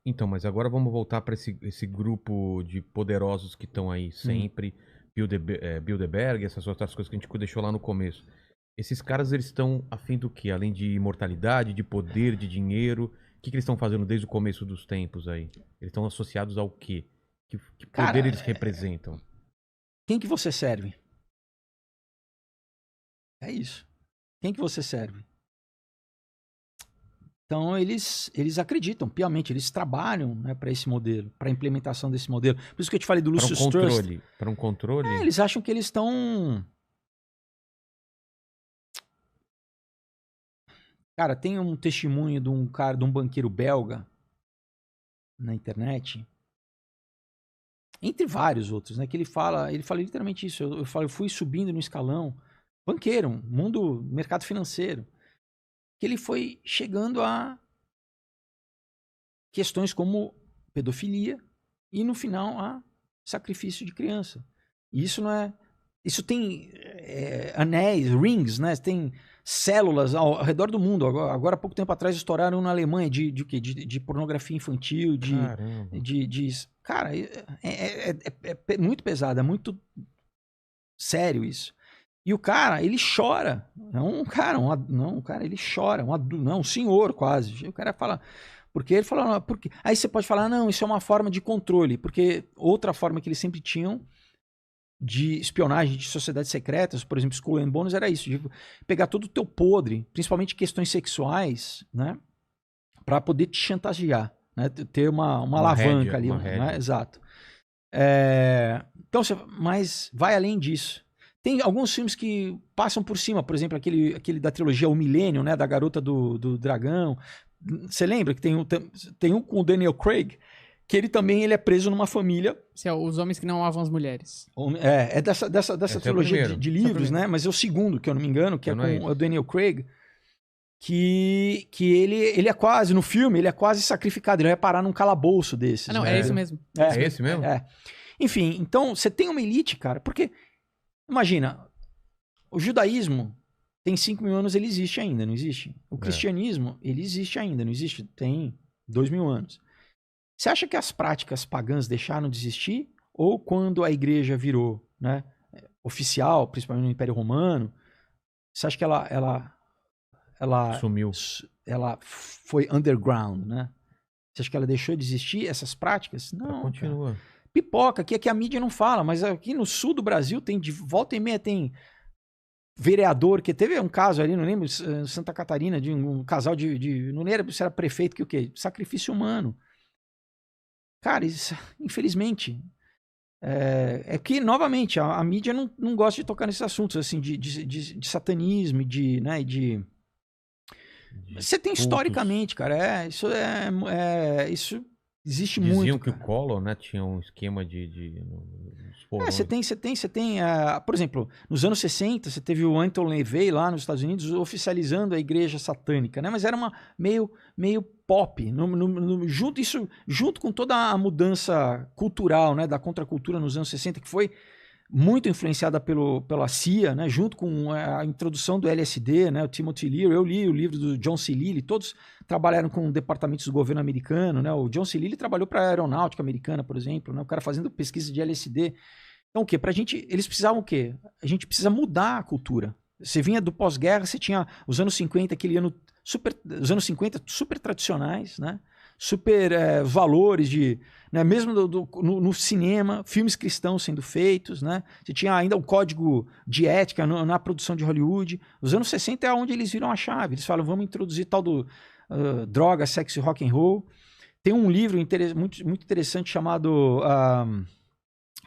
Então, mas agora vamos voltar para esse grupo de poderosos que estão aí sempre, Bilderberg, essas outras coisas que a gente deixou lá no começo. Esses caras, eles estão afim do quê? Além de imortalidade, de poder, de dinheiro, o que que eles estão fazendo desde o começo dos tempos aí? Eles estão associados ao quê? Que poder Cara, eles representam? quem que você serve? É isso. Quem que você serve? Então, eles acreditam piamente, eles trabalham, né, para esse modelo, para a implementação desse modelo. Por isso que eu te falei do Para um Lucius Trust. controle. Para um controle. Eles acham que eles estão... Cara, tem um testemunho de um cara, de um banqueiro belga na internet, entre vários outros, né? Que ele fala literalmente isso. Eu fui subindo no escalão, banqueiro, mundo, mercado financeiro, que ele foi chegando a questões como pedofilia e no final a sacrifício de criança. E isso não é, isso tem anéis, rings, né? Tem células ao redor do mundo. Agora há pouco tempo atrás estouraram na Alemanha de quê? De pornografia infantil, Caramba. cara, é muito pesado, é muito sério isso. E o cara, ele chora. É um cara, não, o cara, ele chora, um senhor quase. O cara fala, porque ele fala, porque aí você pode falar, não, isso é uma forma de controle, porque outra forma que eles sempre tinham de espionagem de sociedades secretas, por exemplo, Skull and Bones era isso, de pegar todo o teu podre, principalmente questões sexuais, né, para poder te chantagear, né, ter uma alavanca ali, né, exato. Então, mas vai além disso. Tem alguns filmes que passam por cima, por exemplo, aquele da trilogia O Milênio, né, da garota do dragão. Você lembra que tem um com o Daniel Craig, que ele também é preso numa família. Esse é Os Homens que Não Amavam as Mulheres. É dessa trilogia de livros, é né? Mas é o segundo, que eu não me engano, que é com o Daniel Craig, que ele é quase, no filme, ele é quase sacrificado, ele vai parar num calabouço desses. Ah, não, é esse mesmo. É esse mesmo? É. Enfim, então, você tem uma elite, cara, porque, imagina, o judaísmo tem 5.000 anos, ele existe ainda, não existe? O cristianismo, ele existe ainda, não existe? Tem 2.000 anos. Você acha que as práticas pagãs deixaram de existir? Ou quando a igreja virou, né, oficial, principalmente no Império Romano, você acha que ela sumiu? Ela foi underground, né? Você acha que ela deixou de existir, essas práticas? Não, ela continua. Cara. Pipoca, que aqui a mídia não fala, mas aqui no sul do Brasil tem, de volta e meia tem vereador, que teve um caso ali, não lembro, Santa Catarina, de um casal não lembro se era prefeito, que o quê? Sacrifício humano. Cara, isso, infelizmente, é que, novamente, a mídia não gosta de tocar nesses assuntos, assim, de satanismo, né, você tem historicamente, cara, isso existe Diziam muito. Diziam que o Collor, né, tinha um esquema de você tem, por exemplo, nos anos 60, você teve o Anton LaVey lá nos Estados Unidos oficializando a igreja satânica, né? Mas era uma meio pop, junto com toda a mudança cultural, né, da contracultura nos anos 60, que foi muito influenciada pela CIA, né, junto com a introdução do LSD, né, o Timothy Leary. Eu li o livro do John C. Lilly, todos trabalharam com departamentos do governo americano, né, o John C. Lilly trabalhou para a aeronáutica americana, por exemplo, né, o cara fazendo pesquisa de LSD. Então, o quê? Eles precisavam o quê? A gente precisa mudar a cultura. Você vinha do pós-guerra, você tinha os anos 50, os anos 50 super tradicionais, né, super valores de, né, mesmo no cinema, filmes cristãos sendo feitos, né? Você tinha ainda o código de ética na produção de Hollywood. Os anos 60 é onde eles viram a chave. Eles falam, vamos introduzir tal do droga, sexo e rock and roll. Tem um livro muito, muito interessante chamado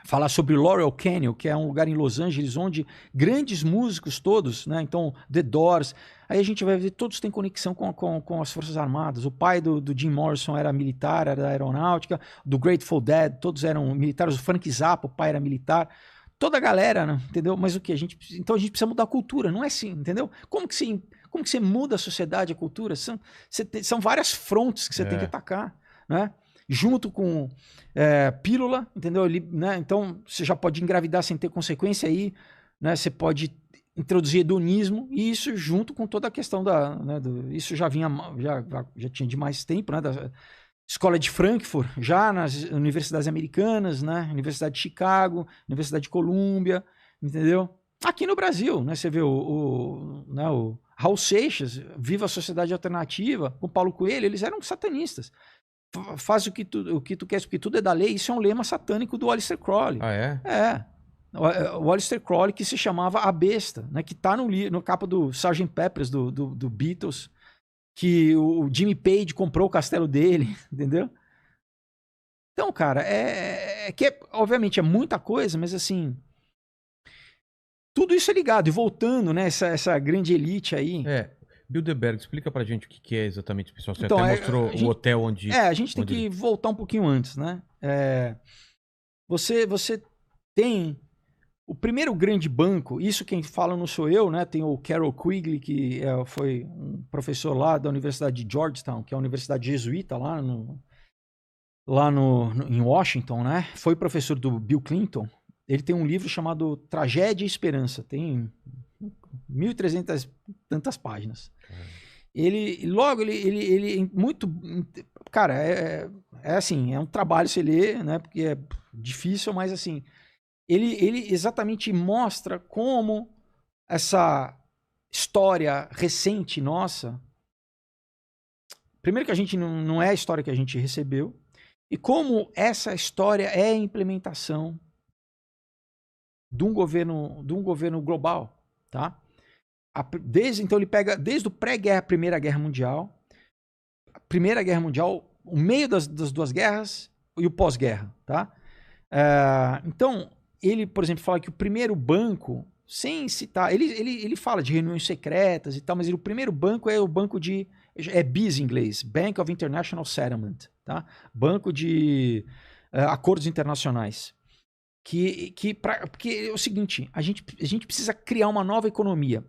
falar sobre Laurel Canyon, que é um lugar em Los Angeles onde grandes músicos todos, né? Então, The Doors, aí a gente vai ver, todos têm conexão com as Forças Armadas. O pai do Jim Morrison era militar, era da aeronáutica, do Grateful Dead, todos eram militares, o Frank Zappa, o pai era militar. Toda a galera, né? Entendeu? Mas o que? Então a gente precisa mudar a cultura, não é assim, entendeu? Como que você muda a sociedade, a cultura? São várias frontes que você tem que atacar, né? Junto com pílula, entendeu? Né? Então, você já pode engravidar sem ter consequência aí, né? Você pode introduzir hedonismo, e isso junto com toda a questão isso já vinha, já tinha de mais tempo, né? Escola de Frankfurt, já nas universidades americanas, né? Universidade de Chicago, Universidade de Colômbia, entendeu? Aqui no Brasil, né? Você vê né, o Raul Seixas, Viva a Sociedade Alternativa, com Paulo Coelho, eles eram satanistas. Faz o que tu queres, porque tudo é da lei. Isso é um lema satânico do Aleister Crowley. Ah, é? É. O Aleister Crowley, que se chamava A Besta, né? Que tá no capa do Sgt. Peppers, do Beatles, que o Jimmy Page comprou o castelo dele, entendeu? Então, cara, obviamente é muita coisa, mas assim, tudo isso é ligado. E voltando, né, essa grande elite aí. Bilderberg, explica pra gente o que é exatamente, pessoal. Você Então, até mostrou o hotel onde... a gente tem que voltar um pouquinho antes, né? Você tem o primeiro grande banco, isso quem fala não sou eu, né? Tem o Carol Quigley, que foi um professor lá da Universidade de Georgetown, que é a universidade jesuíta em Washington, né? Foi professor do Bill Clinton. Ele tem um livro chamado Tragédia e Esperança. Tem 1.300 tantas páginas. Ele muito... Cara, assim, é um trabalho você ler, né? Porque é difícil, mas assim... Ele exatamente mostra como essa história recente nossa... Primeiro que a gente não é a história que a gente recebeu, e como essa história é a implementação de um governo global, tá? Então ele pega desde o pré-guerra, Primeira Guerra Mundial, o meio das duas guerras e o pós-guerra, tá? Então, ele, por exemplo, fala que o primeiro banco, sem citar, ele fala de reuniões secretas e tal, mas o primeiro banco é o banco BIS em inglês, Bank of International Settlement, tá? Banco de acordos internacionais. Porque é o seguinte, a gente precisa criar uma nova economia.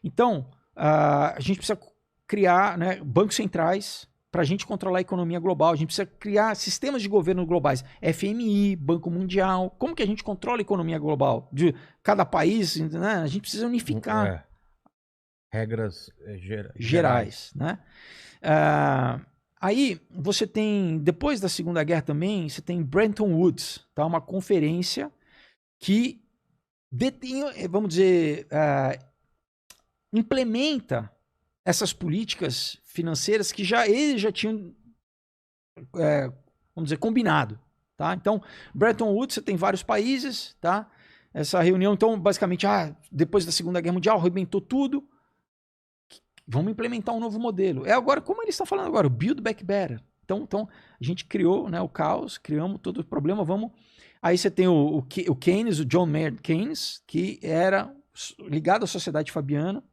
Então, a gente precisa criar, né, bancos centrais para a gente controlar a economia global. A gente precisa criar sistemas de governo globais. FMI, Banco Mundial. Como que a gente controla a economia global? De cada país, né? A gente precisa unificar. Regras gerais, né? Aí você tem, depois da Segunda Guerra também, você tem Bretton Woods, tá? Uma conferência que vamos dizer, implementa essas políticas financeiras que eles já tinham, vamos dizer, combinado, tá? Então, Bretton Woods, você tem vários países, tá? Essa reunião, então, basicamente, depois da Segunda Guerra Mundial, arrebentou tudo, vamos implementar um novo modelo. Agora, como eles estão falando agora, o Build Back Better. Então a gente criou, né, o caos, criamos todo o problema, vamos... Aí você tem o Keynes, o John Maynard Keynes, que era ligado à Sociedade Fabiana,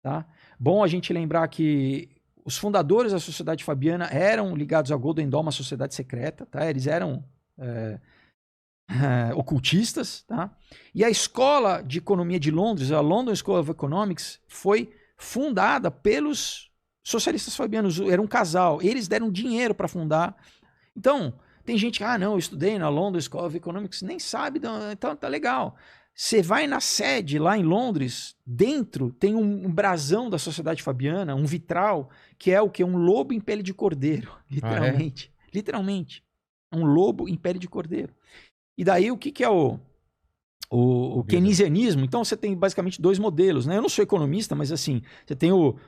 tá? Bom a gente lembrar que os fundadores da Sociedade Fabiana eram ligados ao Golden Dawn, uma sociedade secreta, tá? Eles eram ocultistas, tá? E a Escola de Economia de Londres, a London School of Economics, foi fundada pelos socialistas fabianos. Era um casal. Eles deram dinheiro para fundar. Então, tem gente que, não, eu estudei na London School of Economics, nem sabe, então tá legal. Você vai na sede lá em Londres, dentro tem um brasão da Sociedade Fabiana, um vitral, que é o quê? Um lobo em pele de cordeiro, literalmente. Literalmente. Um lobo em pele de cordeiro. E daí o que é o keynesianismo? Então você tem basicamente dois modelos, né? Eu não sou economista, mas assim, você tem o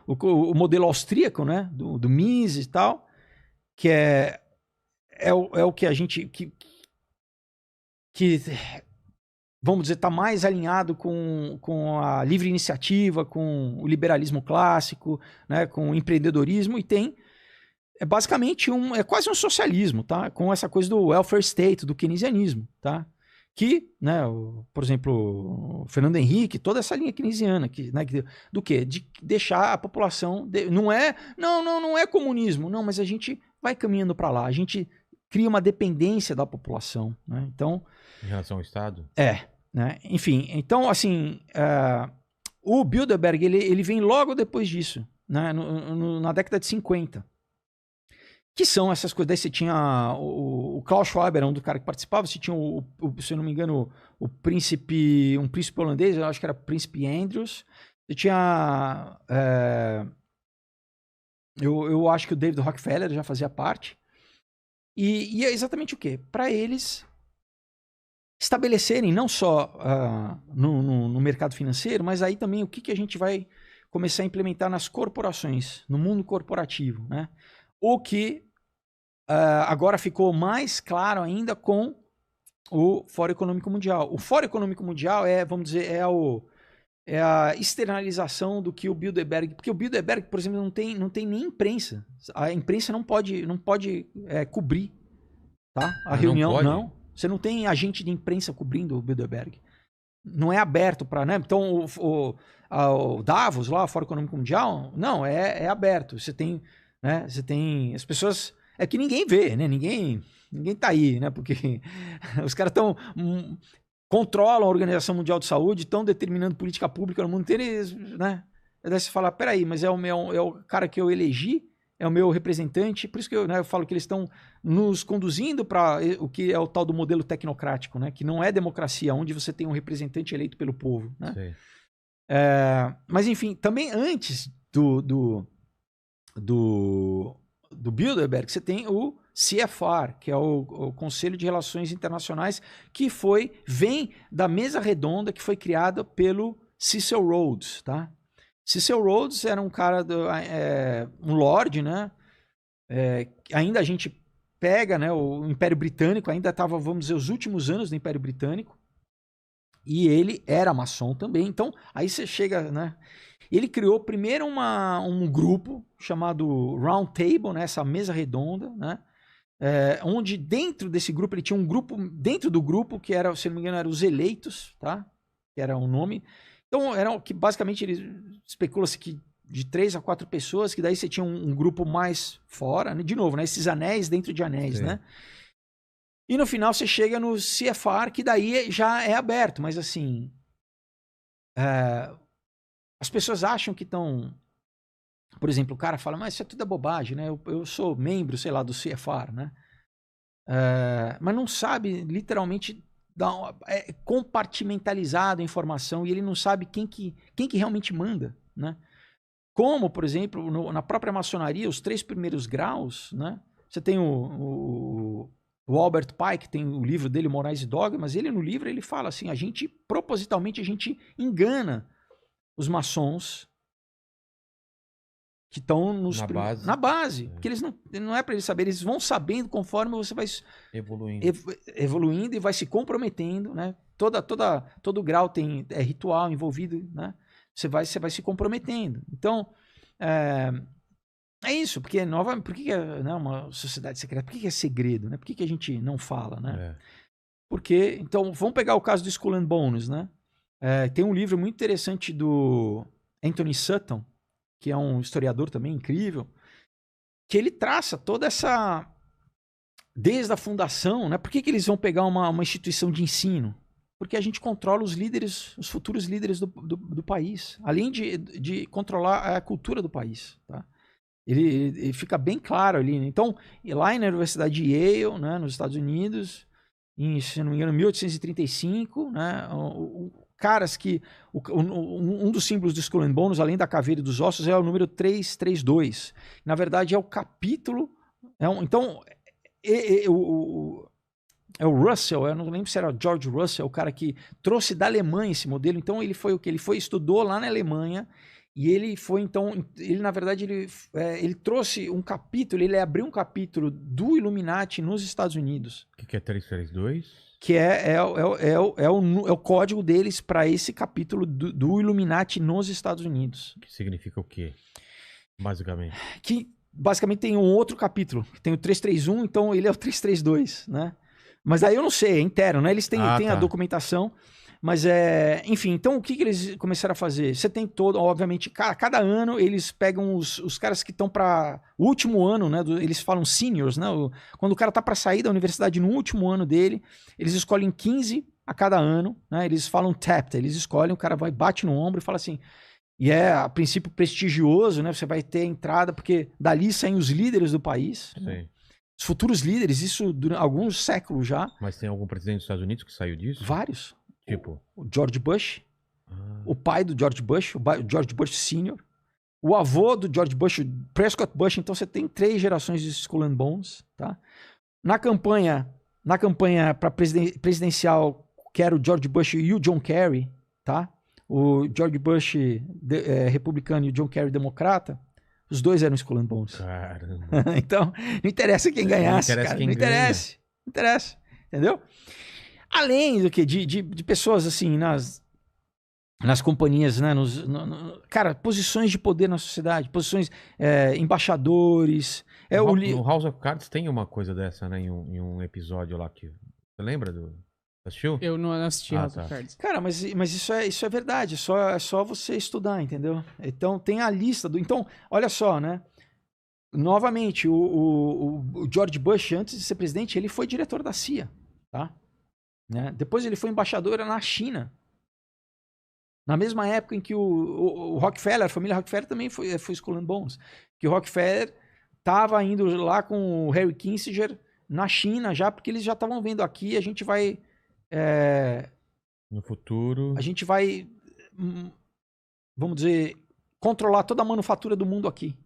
modelo austríaco, né? Do Mises e tal, que é o que a gente... que vamos dizer, está mais alinhado com a livre iniciativa, com o liberalismo clássico, né, com o empreendedorismo, e tem basicamente é quase um socialismo, tá? Com essa coisa do welfare state, do keynesianismo, tá? Que, né, por exemplo, o Fernando Henrique, toda essa linha keynesiana, do quê? De deixar a população... não é comunismo, não, mas a gente vai caminhando para lá, a gente cria uma dependência da população, né? Então... Em relação ao Estado? Né? Enfim, então, assim, o Bilderberg, ele vem logo depois disso, né? Na década de 50. Que são essas coisas. Daí você tinha o Klaus Schwab, era um do cara que participava, você tinha, se eu não me engano, um príncipe holandês, eu acho que era o príncipe Andrews. Você tinha... eu acho que o David Rockefeller já fazia parte. E é exatamente o quê? Para eles estabelecerem não só no mercado financeiro, mas aí também o que a gente vai começar a implementar nas corporações, no mundo corporativo, né? O que agora ficou mais claro ainda com o Fórum Econômico Mundial. O Fórum Econômico Mundial vamos dizer, é a externalização do que o Bilderberg... Porque o Bilderberg, por exemplo, não tem nem imprensa. A imprensa não pode cobrir, tá? A reunião, não. Você não tem agente de imprensa cobrindo o Bilderberg. Não é aberto para... Né? Então, o Davos, lá, o Fórum Econômico Mundial, não, é aberto. Você tem, né? Você tem... As pessoas... É que ninguém vê, né? Ninguém tá aí, né? Porque os caras estão... controlam a Organização Mundial de Saúde, estão determinando política pública no mundo inteiro, né? Daí você fala, peraí, mas é o cara que eu elegi, é o meu representante, por isso que eu falo que eles estão nos conduzindo para o que é o tal do modelo tecnocrático, né? Que não é democracia, onde você tem um representante eleito pelo povo, né? Mas enfim, também antes do Bilderberg, você tem o CFR, que é o Conselho de Relações Internacionais, que vem da mesa redonda que foi criada pelo Cecil Rhodes, tá? Cecil Rhodes era um cara, um lord, né? Ainda a gente pega, né? O Império Britânico ainda estava, vamos dizer, os últimos anos do Império Britânico, e ele era maçom também. Então, aí você chega, né? Ele criou primeiro um grupo chamado Round Table, né? Essa mesa redonda, né? Onde dentro desse grupo ele tinha um grupo, dentro do grupo que era, se não me engano, eram os eleitos, tá? Que era o nome. Então, que basicamente especula-se que de 3 a 4 pessoas, que daí você tinha um grupo mais fora, né? De novo, né? Esses anéis dentro de anéis, né? E no final você chega no CFR, que daí já é aberto, mas assim, as pessoas acham que estão... Por exemplo, o cara fala, mas isso é tudo bobagem, né? Eu sou membro, sei lá, do CFR, né? Mas não sabe, literalmente, compartimentalizado a informação, e ele não sabe quem que realmente manda, né? Como, por exemplo, na própria maçonaria, os 3 primeiros graus, né? Você tem o Albert Pike, tem o livro dele, Morais e Dogmas, ele no livro ele fala assim, propositalmente a gente engana os maçons que estão na base. Porque eles não é para eles saberem, eles vão sabendo conforme você vai evoluindo e vai se comprometendo, né? Todo grau tem ritual envolvido, né? Você vai se comprometendo. Então, é isso, porque por que é uma sociedade secreta? Por que é segredo, né? Por que a gente não fala, né? Porque, então, vamos pegar o caso do Skull and Bones, né? Tem um livro muito interessante do Anthony Sutton, que é um historiador também incrível, que ele traça toda essa... Desde a fundação, né? Por que eles vão pegar uma instituição de ensino? Porque a gente controla os líderes, os futuros líderes do país, além de controlar a cultura do país, tá? Ele fica bem claro ali. Então, lá na Universidade de Yale, né, nos Estados Unidos, se não me engano, 1835, né, caras que... um dos símbolos do Skull and Bones, além da caveira e dos ossos, é o número 332. Na verdade, é o capítulo... então, o Russell, eu não lembro se era o George Russell, o cara que trouxe da Alemanha esse modelo. Então, ele foi o que? Ele estudou lá na Alemanha, e ele foi, então... na verdade, ele trouxe um capítulo, ele abriu um capítulo do Illuminati nos Estados Unidos. O que é 332? Que é o código deles para esse capítulo do Illuminati nos Estados Unidos. Que significa o quê, basicamente? Que basicamente tem um outro capítulo, que tem o 331, então ele é o 332, né? Mas aí eu não sei, é interno, né? Eles têm a documentação, mas enfim, então o que eles começaram a fazer? Você tem obviamente, cada ano eles pegam os caras que estão para o último ano, né? Eles falam seniors, né? Quando o cara tá para sair da universidade no último ano dele, eles escolhem 15 a cada ano, né? Eles falam tapped, eles escolhem, o cara vai, bate no ombro e fala assim, e a princípio prestigioso, né? Você vai ter entrada, porque dali saem os líderes do país, né? Os futuros líderes, isso durante alguns séculos já. Mas tem algum presidente dos Estados Unidos que saiu disso? Vários. Tipo? O George Bush, o pai do George Bush, o George Bush Sr., o avô do George Bush, Prescott Bush. Então você tem 3 gerações de Skull and Bones, tá? Na campanha para presidencial, que era o George Bush e o John Kerry, tá? O George Bush republicano e o John Kerry democrata, os dois eram Skull and Bones. Caramba. Então, não interessa quem ganhasse, Não interessa cara. quem Não interessa. Não interessa. Entendeu? Além do que de pessoas assim nas companhias, né? Cara, posições de poder na sociedade, posições, embaixadores. No House of Cards tem uma coisa dessa, né? Em um episódio lá que. Você lembra do. Assistiu? Eu não assisti House tá. of Cards. Cara, mas isso é verdade. É só você estudar, entendeu? Então tem a lista do. Então, olha só, né? Novamente, o George Bush, antes de ser presidente, ele foi diretor da CIA, tá? Né? Depois ele foi embaixador na China. Na mesma época em que o Rockefeller, a família Rockefeller também foi Skull and Bones. Que o Rockefeller estava indo lá com o Harry Kissinger na China já, porque eles já estavam vendo aqui, a gente vai... no futuro... A gente vai, vamos dizer, controlar toda a manufatura do mundo aqui.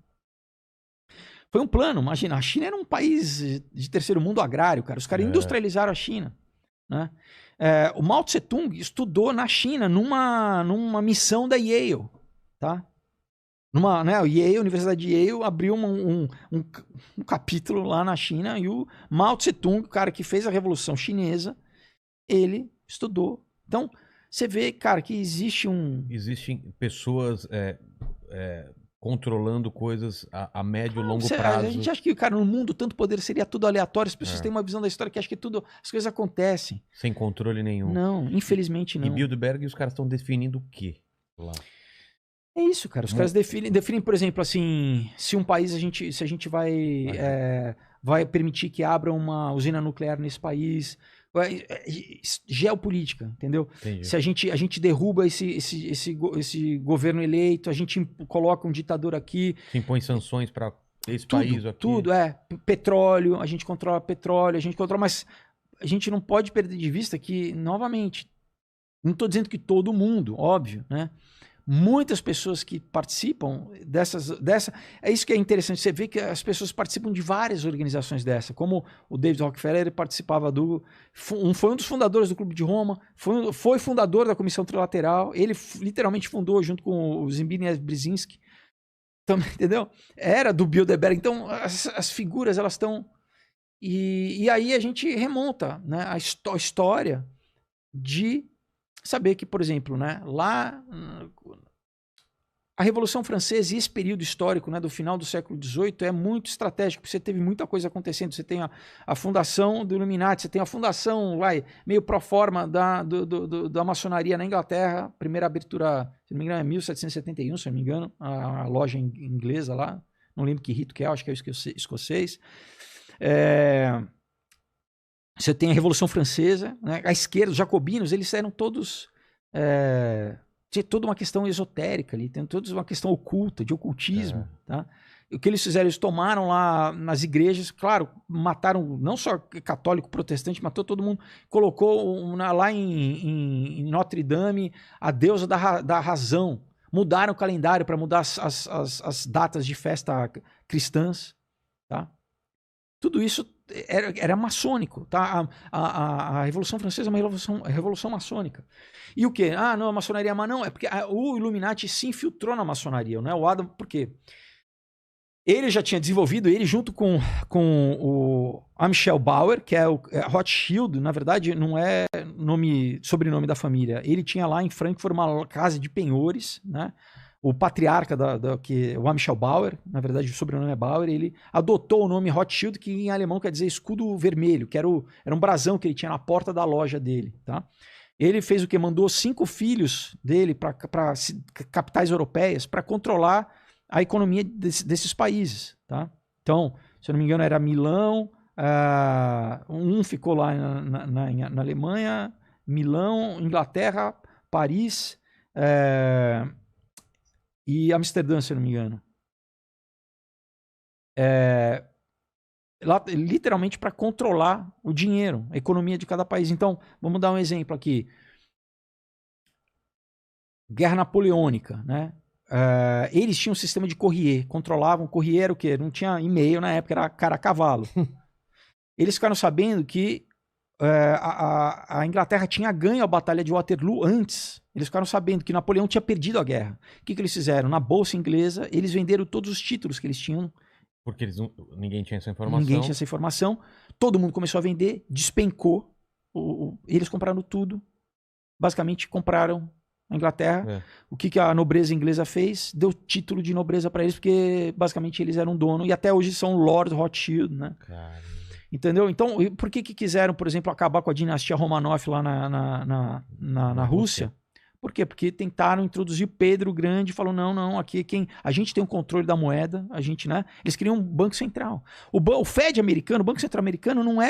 Foi um plano, imagina, a China era um país de terceiro mundo agrário, cara. Os caras industrializaram a China, né? O Mao Tse Tung estudou na China numa missão da Yale, tá? A Universidade de Yale abriu um capítulo lá na China e o Mao Tse Tung, o cara que fez a Revolução Chinesa, ele estudou. Então, você vê, cara, que Existem pessoas controlando coisas a médio e longo prazo. A gente acha que, cara, no mundo tanto poder seria tudo aleatório. As pessoas têm uma visão da história que acha que as coisas acontecem. Sem controle nenhum. Não, infelizmente não. Em Bilderberg, os caras estão definindo o quê lá? É isso, cara. Os caras definem, por exemplo, assim, se um país se a gente vai permitir que abra uma usina nuclear nesse país, geopolítica, entendeu? Entendi. Se a gente derruba esse governo eleito, a gente coloca um ditador aqui. Se impõe sanções para esse país aqui. Tudo, petróleo, a gente controla petróleo, mas a gente não pode perder de vista que, novamente, não estou dizendo que todo mundo, óbvio, né? Muitas pessoas que participam é isso que é interessante, você vê que as pessoas participam de várias organizações dessa, como o David Rockefeller, ele participava foi um dos fundadores do Clube de Roma, foi fundador da Comissão Trilateral, ele literalmente fundou junto com o Zbigniew Brzezinski, também, entendeu? Era do Bilderberg, então as figuras elas estão, e aí a gente remonta, né, a história de saber que, por exemplo, né, lá a Revolução Francesa e esse período histórico, né, do final do século XVIII é muito estratégico, porque você teve muita coisa acontecendo, você tem a fundação do Illuminati, você tem a fundação meio pro forma da maçonaria na Inglaterra, primeira abertura, se não me engano, é 1771, se não me engano, a loja inglesa lá, não lembro que rito que é, acho que é o escocês. Você tem a Revolução Francesa, né? A esquerda, os jacobinos, eles eram todos... tinha toda uma questão esotérica ali, tem toda uma questão oculta, de ocultismo. Tá? E o que eles fizeram? Eles tomaram lá nas igrejas, claro, mataram não só católico, protestante, matou todo mundo, colocou lá em Notre Dame a deusa da razão, mudaram o calendário para mudar as datas de festa cristãs. Tá? Tudo isso era maçônico, tá? A Revolução Francesa é uma revolução maçônica. E o quê? Não, a maçonaria não, é porque o Illuminati se infiltrou na maçonaria, né? O Adam, por quê? Ele já tinha desenvolvido, ele junto com o Amschel Bauer, que é o Rothschild, na verdade não é sobrenome da família, ele tinha lá em Frankfurt uma casa de penhores, né? O patriarca o Amschel Bauer, na verdade o sobrenome é Bauer, ele adotou o nome Rothschild, que em alemão quer dizer escudo vermelho, que era um brasão que ele tinha na porta da loja dele, tá? Ele fez o que? Mandou 5 filhos dele para capitais europeias para controlar a economia desses países, tá? Então, se eu não me engano, era Milão, um ficou lá na Alemanha, Milão, Inglaterra, Paris, e Amsterdã, se eu não me engano. Lá, literalmente para controlar o dinheiro, a economia de cada país. Então, vamos dar um exemplo aqui. Guerra Napoleônica, né? Eles tinham um sistema de courrier, controlavam. Courrier era o quê? Não tinha e-mail na época, era cara a cavalo. eles ficaram sabendo que a Inglaterra tinha ganho a Batalha de Waterloo antes. Eles ficaram sabendo que Napoleão tinha perdido a guerra. O que eles fizeram? Na Bolsa Inglesa, eles venderam todos os títulos que eles tinham. Porque ninguém tinha essa informação. Ninguém tinha essa informação. Todo mundo começou a vender, despencou. Eles compraram tudo. Basicamente, compraram a Inglaterra. O que a nobreza inglesa fez? Deu título de nobreza para eles, porque basicamente eles eram dono. E até hoje são Lord Rothschild, né? Caramba. Entendeu? Então, por que quiseram, por exemplo, acabar com a dinastia Romanov lá na Rússia? Por quê? Porque tentaram introduzir Pedro Grande e falou, não, aqui a gente tem o controle da moeda, a gente, né? Eles queriam um banco central. O Fed americano, o Banco Central americano não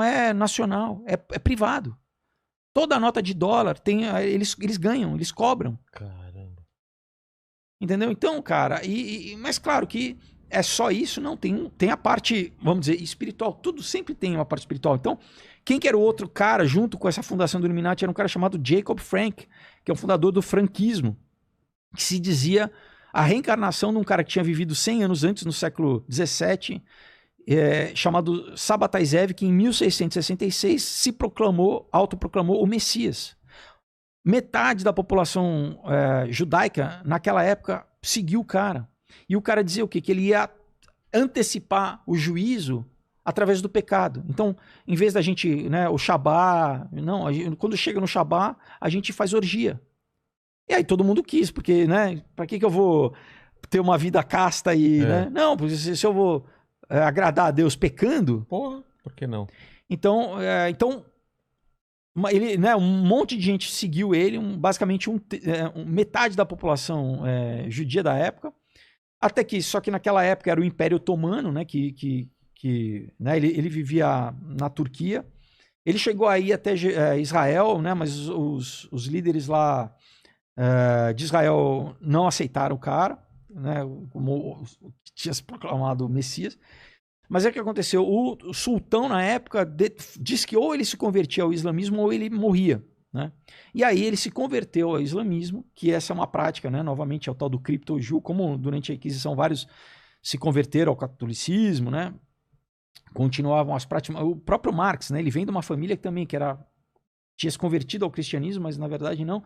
é nacional, é privado. Toda a nota de dólar, eles ganham, eles cobram. Caramba. Entendeu? Então, cara, mas claro que é só isso? Não, tem a parte, vamos dizer, espiritual. Tudo sempre tem uma parte espiritual. Então, quem que era o outro cara junto com essa fundação do Illuminati era um cara chamado Jacob Frank, que é um fundador do franquismo, que se dizia a reencarnação de um cara que tinha vivido 100 anos antes, no século XVII, chamado Sabbatai Zev, que em 1666 se autoproclamou o Messias. Metade da população judaica, naquela época, seguiu o cara. E o cara dizia o quê? Que ele ia antecipar o juízo através do pecado. Então, em vez da gente, né, o Shabá, quando chega no Shabá, a gente faz orgia. E aí todo mundo quis, porque, né, pra que eu vou ter uma vida casta e, né? Não, se eu vou agradar a Deus pecando... Porra, por que não? Então ele, né, um monte de gente seguiu ele, basicamente metade da população judia da época, só que naquela época era o Império Otomano, né, né, ele vivia na Turquia. Ele chegou aí até Israel, né, mas os líderes lá de Israel não aceitaram o cara, né, como tinha se proclamado o Messias. Mas o que aconteceu? O sultão, na época, disse que ou ele se convertia ao islamismo ou ele morria. Né? E aí ele se converteu ao islamismo, que essa é uma prática, né? Novamente é o tal do criptoju, como durante a Inquisição vários se converteram ao catolicismo, né? Continuavam as práticas. O próprio Marx, né? Ele vem de uma família que também tinha se convertido ao cristianismo, mas na verdade não.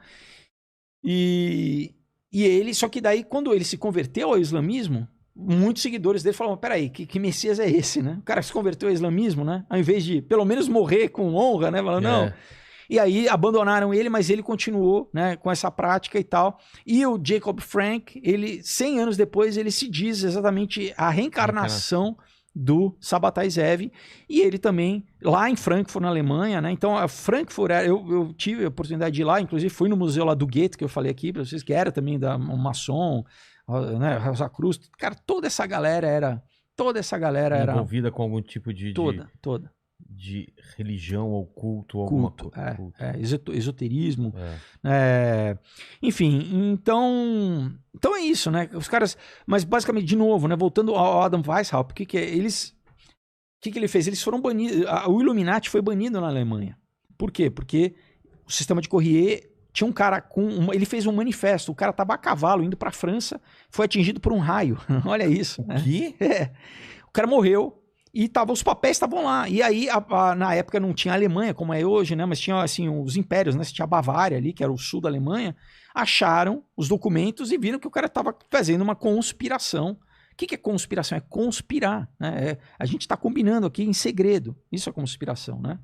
E ele, só que daí quando ele se converteu ao islamismo, muitos seguidores dele falavam, peraí, que Messias é esse, né? O cara se converteu ao islamismo, né? Ao invés de pelo menos morrer com honra, né? Falando, não... E aí abandonaram ele, mas ele continuou, né, com essa prática e tal. E o Jacob Frank, 100 anos depois, ele se diz exatamente a reencarnação do Sabbatai Zev. E ele também, lá em Frankfurt, na Alemanha, né? Então, a Frankfurt, eu tive a oportunidade de ir lá, inclusive fui no museu lá do Goethe, que eu falei aqui para vocês, que era também da maçom, né, Rosa Cruz. Cara, toda essa galera era envolvida com algum tipo de... Toda. De religião ou culto, alguma coisa. Esoterismo. Enfim, então é isso, né? Os caras, mas basicamente, de novo, né? Voltando ao Adam Weishaupt, o que ele fez? Eles foram banidos, o Illuminati foi banido na Alemanha. Por quê? Porque o sistema de Courrier tinha um cara ele fez um manifesto, o cara estava a cavalo indo para a França, foi atingido por um raio. Olha isso. O quê? O cara morreu. E os papéis estavam lá. E aí, na época, não tinha a Alemanha, como é hoje, né? Mas tinha, assim, os impérios, né? Você tinha a Bavária ali, que era o sul da Alemanha. Acharam os documentos e viram que o cara estava fazendo uma conspiração. O que é conspiração? É conspirar, né? A gente está combinando aqui em segredo. Isso é conspiração, né?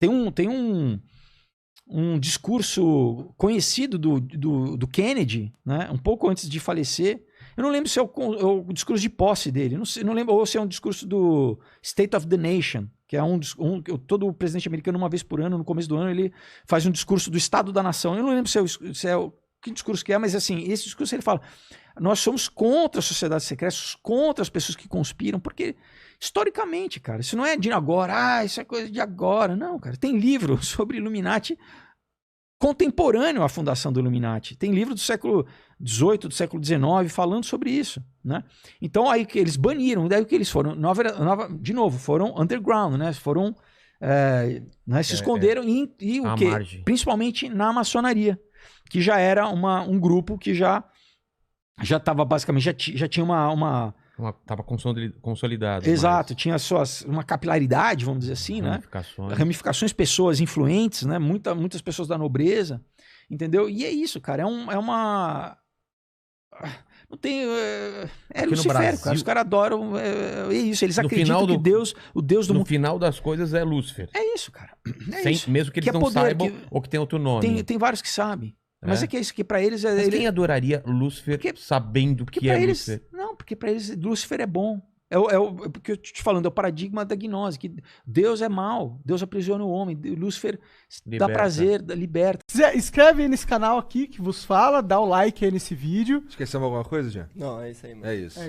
Tem um discurso conhecido do Kennedy, né? Um pouco antes de falecer. Eu não lembro se é o discurso de posse dele, não lembro, ou se é um discurso do State of the Nation, que é todo presidente americano, uma vez por ano, no começo do ano, ele faz um discurso do Estado da Nação. Eu não lembro que discurso que é, mas assim, esse discurso ele fala, nós somos contra as sociedades secretas, contra as pessoas que conspiram, porque historicamente, cara, isso não é de agora, isso é coisa de agora, não, cara, tem livro sobre Illuminati contemporâneo à fundação do Illuminati. Tem livro do século XVIII, do século XIX, falando sobre isso, né? Então, aí que eles baniram, daí o que eles foram, de novo, foram underground, né? Foram, né? Se esconderam e o quê? Margem. Principalmente na maçonaria, que já era um grupo que já estava basicamente, já tinha Tava consolidado. Exato, tinha uma capilaridade, vamos dizer assim, né? Ramificações, pessoas influentes, né? Muitas pessoas da nobreza, entendeu? E é isso, cara, é uma... Não tem... É Lucifério, cara. Os caras adoram... É isso. Eles acreditam que o Deus do mundo... No final das coisas é Lúcifer. É isso, cara. É isso. Mesmo que eles não saibam ou que tem outro nome. Tem vários que sabem. Mas é que é isso que pra eles... Mas quem adoraria Lúcifer sabendo que é Lúcifer? Não, porque pra eles Lúcifer é bom. Porque eu tô te falando, é o paradigma da gnose, que Deus é mal, Deus aprisiona o homem, Lúcifer dá prazer, liberta. Inscreve aí nesse canal aqui que vos fala, dá o like aí nesse vídeo. Esquecemos alguma coisa, Jean? Não, é isso aí, mano. É isso.